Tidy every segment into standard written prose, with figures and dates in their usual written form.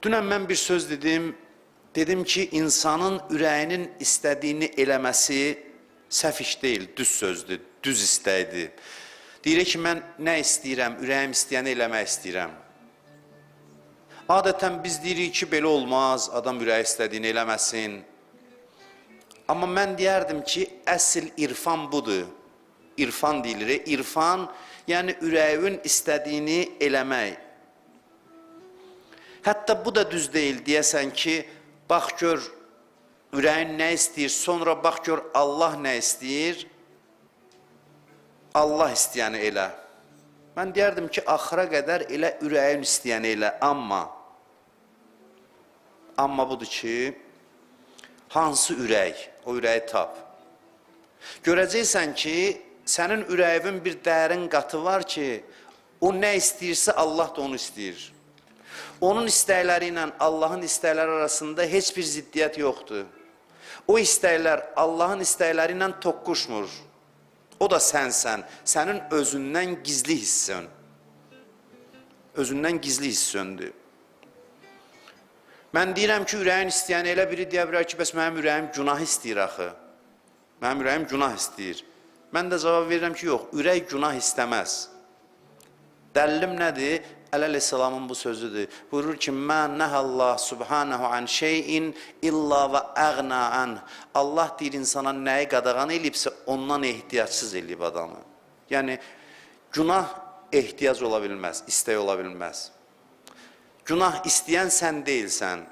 Dünən mən bir söz dedim. Dedim ki, insanın ürəyinin istədiyini eləməsi səhv iş deyil, düz sözdür, düz istəkdir. Deyir ki, mən nə istəyirəm, ürəyim istəyəni eləmək istəyirəm. Adətən biz deyirik ki, belə olmaz, adam ürəyi istədiyini eləməsin. Amma mən deyərdim ki, əsl irfan budur. İrfan deyilir, irfan, yəni ürəyin istədiyini eləmək. Hətta bu da düz deyil, deyəsən ki, bax gör, ürəyin nə istəyir, sonra bax gör, Allah nə istəyir, Allah istəyəni elə. Mən deyərdim ki, axıra qədər elə ürəyin istəyəni elə, amma budur ki, hansı ürək, o ürəyi tap. Görəcəksən ki, sənin ürəyin bir dərin qatı var ki, o nə istəyirsə Allah da onu istəyir. Onun istəkləri ilə Allahın istəkləri arasında heç bir ziddiyyət yoxdur. O istəklər Allahın istəkləri ilə toqquşmur. O da sənsən, sənin özündən gizli hissən. Özündən gizli hissəndür. Mən deyirəm ki, ürəyin istəyəni elə biri deyə bilər ki, bəs mənim ürəyim günah istəyir axı. Mənim ürəyim günah istəyir. Mən də cavab verirəm ki, yox, ürək günah istəməz. Dəlilim nədir? Əleyhisselamın bu sözüdür. Buyurur ki, mən nəhəllah subhanahu an şeyin illa və əğna an. Allah deyir insana nəyi qadağan eləyibsə, ondan ehtiyacsız eləyib adamı. Yəni, günah ehtiyac ola bilməz, istək ola bilməz. Günah istəyən sən deyilsən.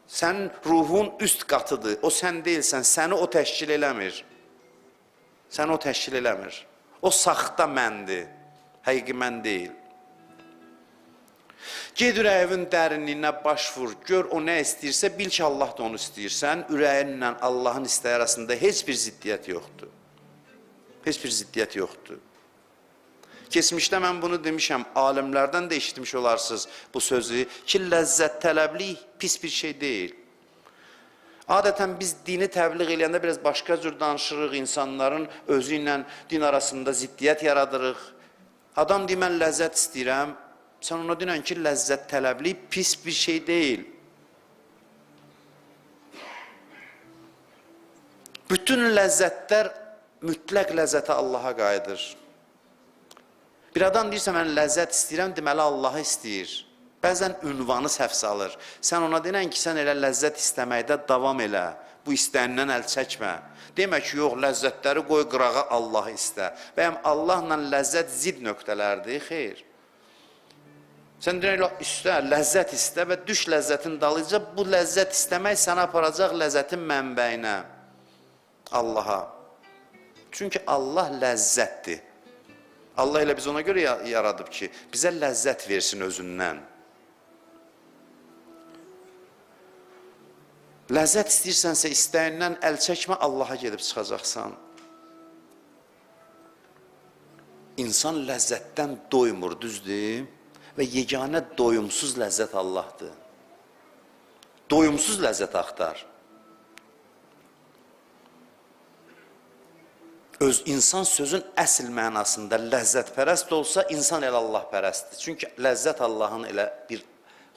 Sənin ruhun üst qatıdır, o sən deyilsən, səni o təşkil eləmir. Səni o təşkil eləmir. O saxta məndir, həqiqi mən deyil. Ged ürəyin dərinliyinə baş vur, gör o nə istəyirsə, bil ki, Allah da onu istəyirsən, ürəyinlə Allahın istəyi arasında heç bir ziddiyyət yoxdur. Heç bir ziddiyyət yoxdur. Keçmişdə mən bunu demişəm, alimlərdən də eşitmiş olarsınız bu sözü ki, ləzzət tələblik pis bir şey deyil. Adətən biz dini təbliğ eləyəndə biraz başqa cür danışırıq, insanların özü ilə din arasında ziddiyyət yaradırıq. Adam deyir, mən ləzzət istəyirəm, sən ona deyən ki, ləzzət tələblik pis bir şey deyil. Bütün ləzzətlər mütləq ləzzətə Allaha qayıdır. Bir adam deyirsə, mən ləzzət istəyirəm, deməli Allahı istəyir. Bəzən ünvanı səhv salır. Sən ona deyən ki, sən elə ləzzət istəməkdə davam elə. Bu istəyindən əl çəkmə. Demə ki, yox, ləzzətləri qoy qırağa Allahı istə. Bəyəm, Allahla ləzzət zid nöqtələrdir, xeyr. Sən deyən, istə, ləzzət istə və düş ləzzətin dalıca, bu ləzzət istəmək sənə aparacaq ləzzətin mənbəyinə, Allaha. Çünki Allah ləzzətdir. Allah elə biz ona görə yaradıb ki, bizə ləzzət versin özündən. Ləzzət istəyirsənsə, istəyindən əl çəkmə, Allaha gedib çıxacaqsan. İnsan ləzzətdən doymur, düzdür? Və yeganə doyumsuz ləzzət Allahdır. Doyumsuz ləzzət axtar. İnsan sözün əsl mənasında ləzzətpərəst olsa, insan elə Allahpərəstdir. Çünki ləzzət Allahın elə bir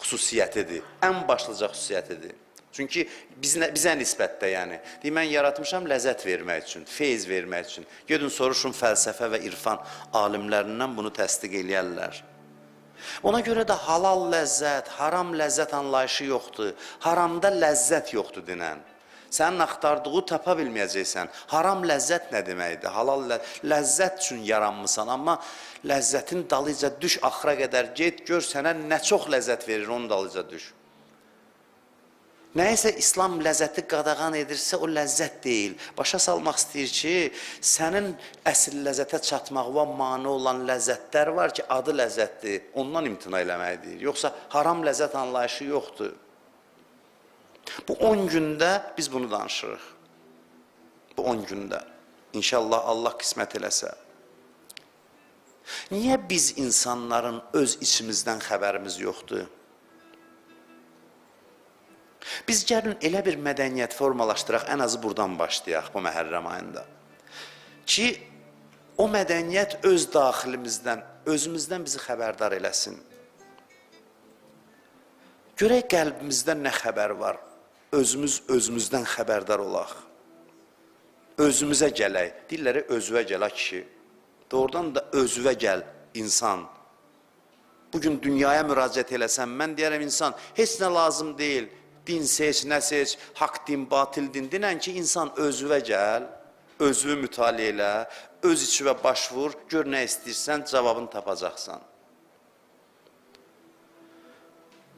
xüsusiyyətidir, ən başlıca xüsusiyyətidir. Çünki bizə nisbətdə, yəni. Deyir, mən yaratmışam ləzzət vermək üçün, feyz vermək üçün. Gedin soruşun fəlsəfə və irfan alimlərindən bunu təsdiq eləyərlər. Ona görə də halal ləzzət, haram ləzzət anlayışı yoxdur. Haramda ləzzət yoxdur dinən. Sənin axtardığı tapa bilməyəcəksən. Haram ləzzət nə deməkdir? Halal ləzzət üçün yaranmısan, amma ləzzətin dalıca düş, axıra qədər get, gör sənə nə çox ləzzət verir, onun dalıca düş. Nəyəsə İslam ləzzəti qadağan edirsə, o ləzzət deyil. Başa salmaq istəyir ki, sənin əsl ləzzətə çatmağına mane olan ləzzətlər var ki, adı ləzzətdir, ondan imtina eləməkdir. Yoxsa haram ləzzət anlayışı yoxdur. Bu 10 gündə biz bunu danışırıq. Bu 10 gündə. İnşallah Allah qismət eləsə. Niyə biz insanların öz içimizdən xəbərimiz yoxdur? Biz gəlin elə bir mədəniyyət formalaşdıraq, ən azı buradan başlayaq bu Məhərrəm ayında. Ki, o mədəniyyət öz daxilimizdən, özümüzdən bizi xəbərdar eləsin. Görək qəlbimizdə nə xəbər var? Özümüzdən xəbərdar olaq. Özümüzə gələk. Dilləri özüvə gələ kişi. Doğrudan da özüvə gəl insan. Bugün dünyaya müraciət eləsən, mən deyərəm insan, heç nə lazım deyil. Din seç, nə seç, haqq din, batil din. Dinən ki, insan özüvə gəl, özünü mütaliə elə, öz içivə başvur, gör nə istəyirsən, cavabını tapacaqsan.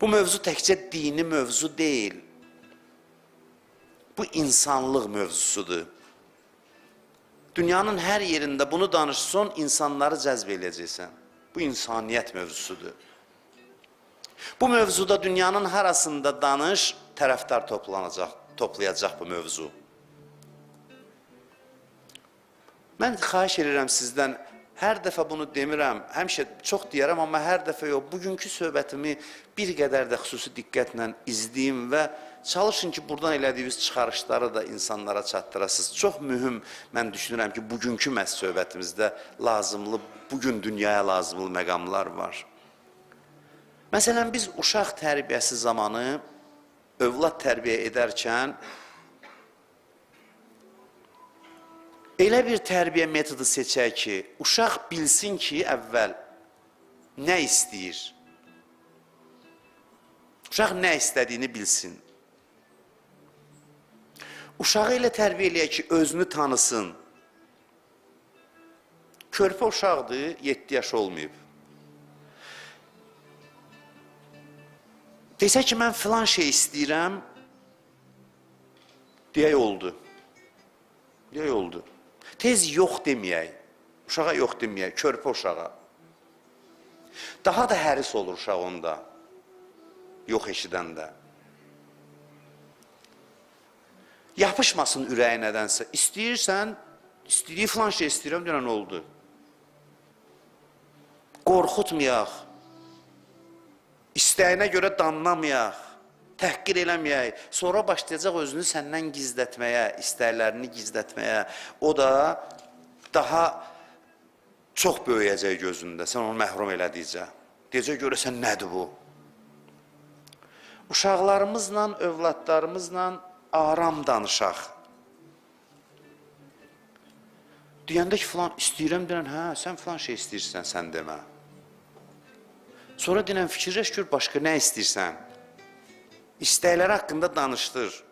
Bu mövzu təkcə dini mövzu deyil. Bu insanlıq mövzusudur. Dünyanın hər yerində bunu danışsan, insanları cəzb eləyəcəksən. Bu insaniyyət mövzusudur. Bu mövzuda dünyanın harasında danış, tərəfdar toplayacaq bu mövzu. Mən xahiş edirəm sizdən, hər dəfə bunu demirəm, həmişə çox deyərəm, amma hər dəfə yox, bugünkü söhbətimi bir qədər də xüsusi diqqətlə izləyim və çalışın ki, buradan elədiyiniz çıxarışları da insanlara çatdırasınız. Çox mühüm, mən düşünürəm ki, bugünkü məhz söhbətimizdə lazımlı, bugün dünyaya lazımlı məqamlar var. Məsələn, biz uşaq tərbiyəsi zamanı, övlad tərbiyə edərkən, elə bir tərbiyə metodu seçək ki, uşaq bilsin ki, əvvəl nə istəyir? Uşaq nə istədiyini bilsin. Uşağı elə tərbiyə eləyək ki, özünü tanısın. Körpə uşaqdır, 7 yaş olmayıb. Desə ki, mən filan şey istəyirəm, deyək oldu. Deyək oldu. Tez yox deməyək, uşağa yox deməyək, körpə uşağa. Daha da həris olur uşaq onda, yox eşidəndə. Yapışmasın ürəyi nədənsə. İstəyirsən, istədiyi filan şey istəyirəm, deyən oldu. Qorxutmayaq, istəyinə görə danlamayaq, təhqir eləməyək, sonra başlayacaq özünü səndən gizlətməyə, istəklərini gizlətməyə. O da daha çox böyüyəcək gözündə, sən onu məhrum elədikcə. Deyəcək, görəsən nədir bu? Uşaqlarımızla, övladlarımızla aram danışaq. Deyəndə ki, filan istəyirəm, deyən, hə, sən filan şey istəyirsən, sən demə. Sonra deyən, fikirləş gör, başqa nə istəyirsən? İstəkləri haqqında danışdır.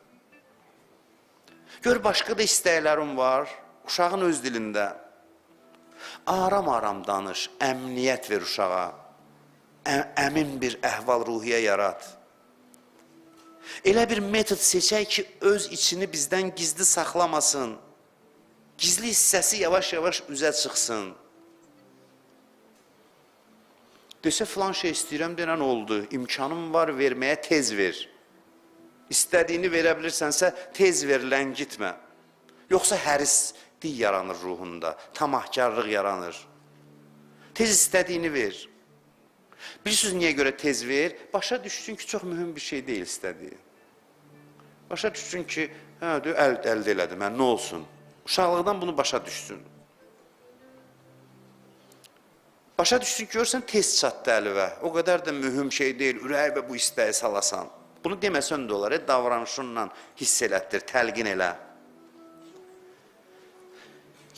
Gör, başqa da istəklərim var, uşağın öz dilində. Aram-aram danış, əmniyyət ver uşağa. Əmin bir əhval-ruhiyyə yarat. Elə bir metod seçək ki, öz içini bizdən gizli saxlamasın. Gizli hissəsi yavaş-yavaş üzə çıxsın. Desə, filan şey istəyirəm, denən oldu. İmkanım var, verməyə tez ver. İstədiyini verə bilirsənsə, tez ver, ləngitmə. Yoxsa hərislik yaranır ruhunda, tamahkarlıq yaranır. Tez istədiyini ver. Bilirsiniz, niyə görə tez ver? Başa düşsün ki, çox mühüm bir şey deyil istədiyi. Başa düşsün ki, hə, əldə elədim, nə olsun? Uşaqlıqdan bunu başa düşsün. Başa düşsün ki, görsən, tez çatdı əlivə. O qədər də mühüm şey deyil, ürək və bu istəyi salasan. Bunu deməsən də olar, davranışınla hiss elətdir, təlqin elə.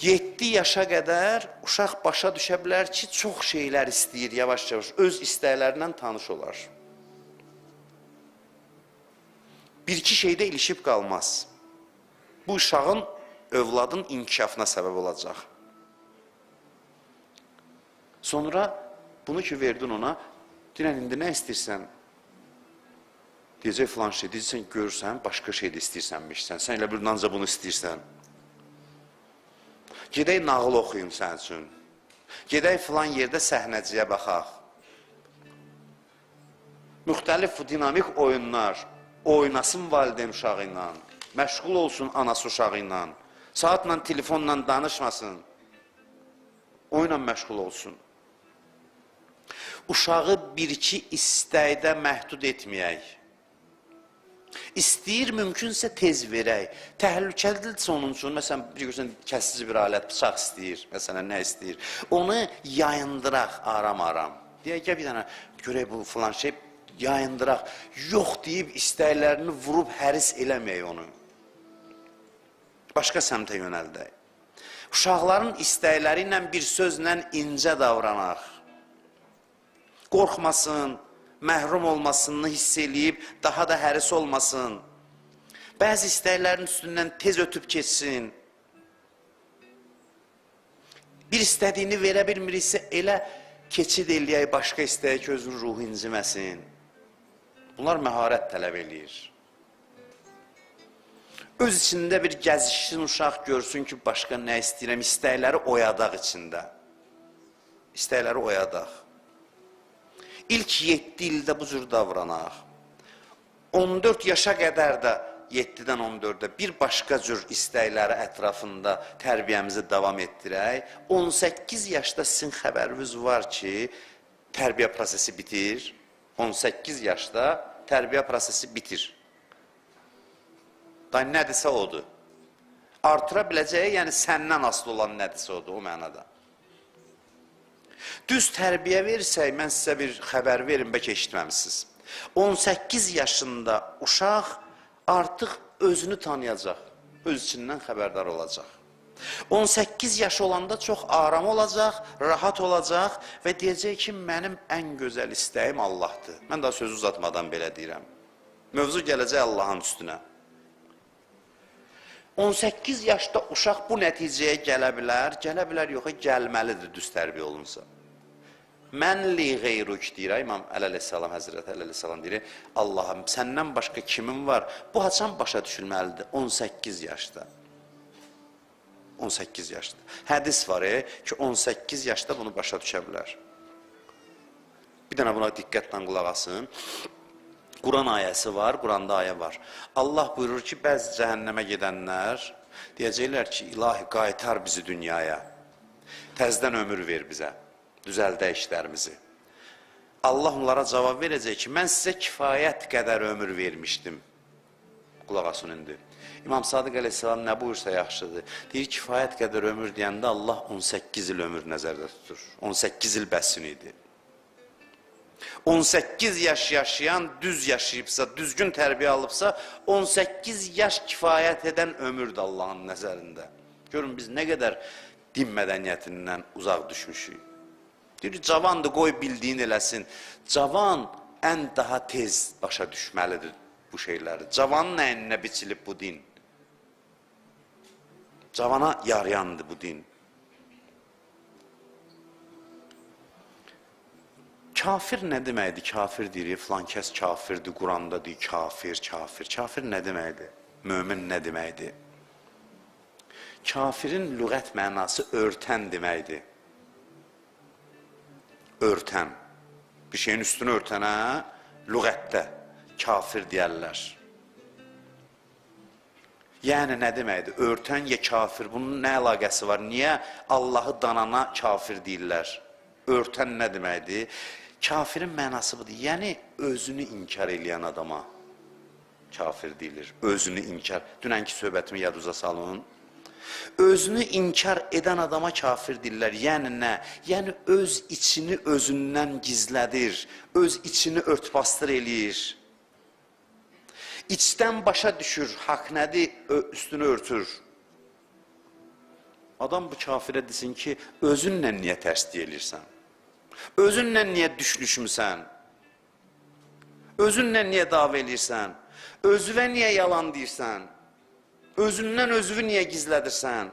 7 yaşa qədər uşaq başa düşə bilər ki, çox şeylər istəyir, yavaş-yavaş, öz istəklərindən tanış olar. Bir-iki şeydə ilişib qalmaz. Bu uşağın, övladın inkişafına səbəb olacaq. Sonra bunu ki, verdin ona, deyən, indi nə istəyirsən? Deyəcək filan şey, deyəcəksən, görürsən, başqa şey də istəyirsənmişsən, sən elə bir nanca bunu istəyirsən. Gedək nağıl oxuyum sən üçün. Gedək filan yerdə səhnəciyə baxaq. Müxtəlif dinamik oyunlar, oynasın valideyn uşağı ilə, məşğul olsun anası uşağı ilə, saatla, telefonla danışmasın, oyunla məşğul olsun. Uşağı bir-iki istəkdə məhdud etməyək. İstəyir, mümkünsə tez verək. Təhlükəlidirsə onun üçün, məsələn, kəsici bir alət, bıçaq istəyir, məsələn, nə istəyir? Onu yayındıraq aram-aram. Deyək ki, bir dənə, görək bu filan şey, yayındıraq. Yox deyib istəklərini vurub həris eləməyək onu. Başqa səmtə yönəldək. Uşaqların istəkləri ilə bir sözlə incə davranaq. Qorxmasın, məhrum olmasını hiss eləyib, daha da həris olmasın. Bəzi istəklərin üstündən tez ötüb keçsin. Bir istədiyini verə bilmiriksə, elə keçid eləyək, başqa istəyə ki, özünün ruhu inciməsin. Bunlar məharət tələb eləyir. Öz içində bir gəzişsin uşaq görsün ki, başqa nə istəyirəm, istəkləri oyadaq içində. İstəkləri oyadaq. İlk 7 ildə bu cür davranaq. 14 yaşa qədər də 7-dən 14-də bir başqa cür istəkləri ətrafında tərbiyəmizi davam etdirək. 18 yaşda sizin xəbəriniz var ki, tərbiyə prosesi bitir. 18 yaşda tərbiyə prosesi bitir. Da nədirsə odur. Artıra biləcəyi, yəni səndən asılı olan nədirsə odur, o mənada. Düz tərbiyə versək, mən sizə bir xəbər verim, bəlkə eşitməmişsiniz. 18 yaşında uşaq artıq özünü tanıyacaq, öz içindən xəbərdar olacaq. 18 yaş olanda çox aram olacaq, rahat olacaq və deyəcək ki, mənim ən gözəl istəyim Allahdır. Mən daha sözü uzatmadan belə deyirəm. Mövzu gələcək Allahın üstünə. 18 yaşda uşaq bu nəticəyə gələ bilər, yox, gəlməlidir düz tərbiyə olunsa. Mən li qeyruk deyir, İmam Əleyhisselam Həzrəti Əleyhisselam deyir, Allahım, səndən başqa kimin var? Bu haçan başa düşülməlidir? 18 yaşda. 18 yaşda. Hədis var ki, 18 yaşda bunu başa düşə bilər. Bir dənə buna diqqətlə qulaq asın. Quran ayəsi var, Quranda ayə var. Allah buyurur ki, bəzi cəhənnəmə gedənlər deyəcəklər ki, ilahi qaytar bizi dünyaya. Təzdən ömür ver bizə. Düzəldə işlərimizi. Allah onlara cavab verəcək ki, mən sizə kifayət qədər ömür vermişdim. Qulaq asın indi. İmam Sadiq Əleyhisselam nə buyursa yaxşıdır. Deyir, kifayət qədər ömür deyəndə Allah 18 il ömür nəzərdə tutur. 18 il bəsin idi. 18 yaş yaşayan düz yaşayıbsa, düzgün tərbiyə alıbsa, 18 yaş kifayət edən ömürdür Allahın nəzərində. Görün, biz nə qədər din mədəniyyətindən uzaq düşmüşük. Deyir, cavandır, qoy bildiyin eləsin. Cavan ən daha tez başa düşməlidir bu şeyləri. Cavanın əyninə biçilib bu din. Cavana yarayandır bu din. Kafir nə deməkdir? Kafir deyir, filan kəs kafirdir, Quranda deyir, kafir. Kafir nə deməkdir? Mömin nə deməkdir? Kafirin lüğət mənası örtən deməkdir. Örtən. Bir şeyin üstünü örtənə lüğətdə kafir deyərlər. Yəni nə deməkdir? Örtən ya kafir. Bunun nə əlaqəsi var? Niyə Allahı danana kafir deyirlər? Örtən nə deməkdir? Kafirin mənası budur. Yəni özünü inkar eləyən adama kafir deyilir. Özünü inkar. Dünənki söhbətimi yaduza salın. Özünü inkar edən adama kafir deyirlər. Yəni nə? Yəni öz içini özündən gizlədir. Öz içini örtbastır eləyir. İçdən başa düşür, haqq nədir, üstünü örtür. Adam bu kafirə desin ki, özünlə niyə tərs deyilirsən? Özünlə niyə düşmüsən? Özünlə niyə dava eləyirsən? Özüvə niyə yalan deyirsən? Özündən özünü niyə gizlədirsən?